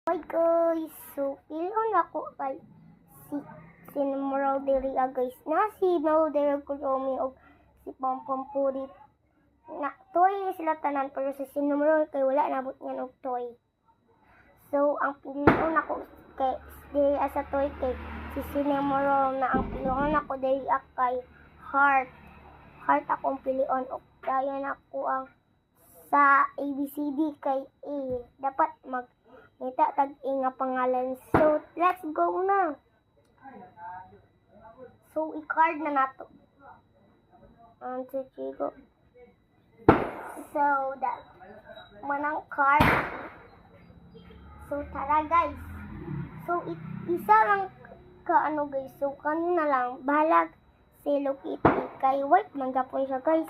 Hi guys, so ilon ako kay si Moral diri guys na si Melder Kuromi og si Pampampurit na toy sila tanan pero si Moral kay wala nabot niyan og toy. So ang pilon ako kay diri asa toy kay si Moral na ang pilon ako diri kay heart akong pilion og dayon ako ang sa ABCD kay A dapat kita tag-inga pangalan. So, let's go na. So, i-card na nato. 1, 2, 3, go. So, that manang card. So, tara guys. So, isa lang ka guys. So, kanina lang. Bahalag si Hello Kitty. Kay white man gapon siya guys.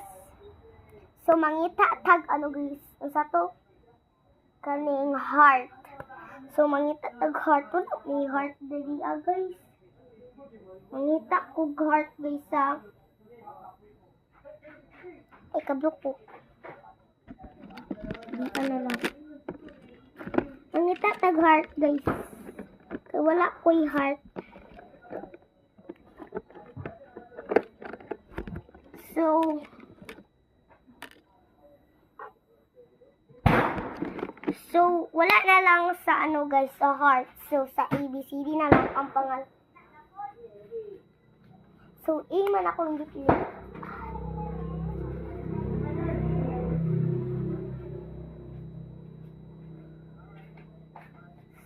So, mangita tag guys. Ang sato kaning heart. So, mangita tag heart. Wala may heart dali guys. Mangita ko heart guys ay kablok ko. Dito na lang. Mangita tag heart guys. Kaya wala ko'y heart. So, wala na lang sa guys, sa heart. So, sa ABCD na lang ang pangalan. So, A man ako ng gipili.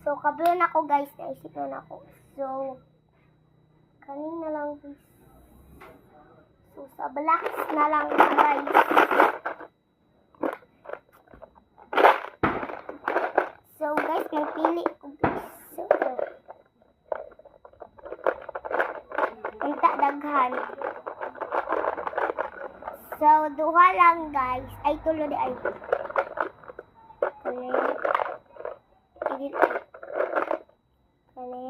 So, kablo na ako guys. Naisip na ako. So, kanina lang guys. So, sa balakis na lang guys. So guys, magpili ko guys. So, unta daghan. So, duha lang guys. Ay, tulo di ay. Kani. Igit. Kani.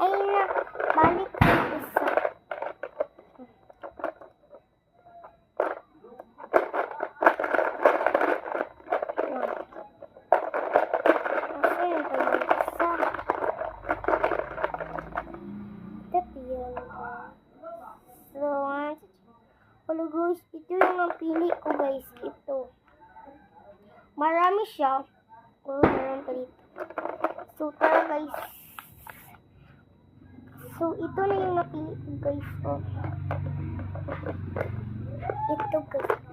Ay na. Balik ko isa. Hello guys, ito yung napili ko guys, ito. Marami siya. Marami pa dito. So, tara guys. So, ito na yung napili ko guys. Ito guys.